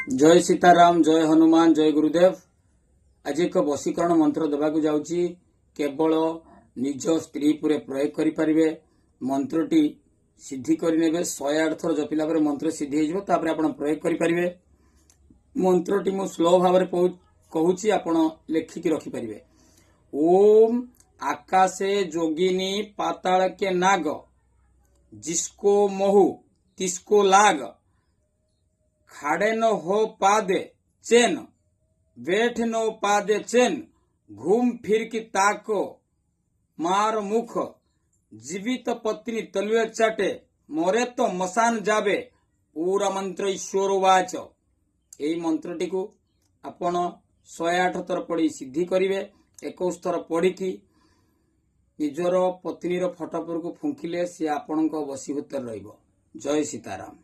जय सीताराम, जय हनुमान, जय गुरुदेव। आज एक वशीकरण मंत्र देवाक जाउची। केवल निज स्त्री पुरे प्रयोग करि परिबे। मंत्रटी सिद्धि करिनेबे 108 थर जपिला परे मंत्र सिद्धि हेजिबो। तापरे आपण प्रयोग करि परिबे। मंत्रटी मु स्लो भाबरे कहूची, आपण लेखिकी रखि परिबे। ओम आकाशे जोगिनी पाताल के नाग, जिसको महु तिसको लाग, खाड़े न हो पादे चैन, बैठ न पादे चैन, घूम फिर की ताको मार मुख, जीवित पत्नी तलवे चाटे, मोरे तो मसान जाबे। पूरा मंत्र ईश्वर वाच। यही मंत्रटी को आपण 108 थर पढ़ी सिद्धि करिवे। 21 थर पढ़ी निजर पत्नीर फटापुर को फुंकिले सी आपण वशीभूत रहिबो। जय सीताराम।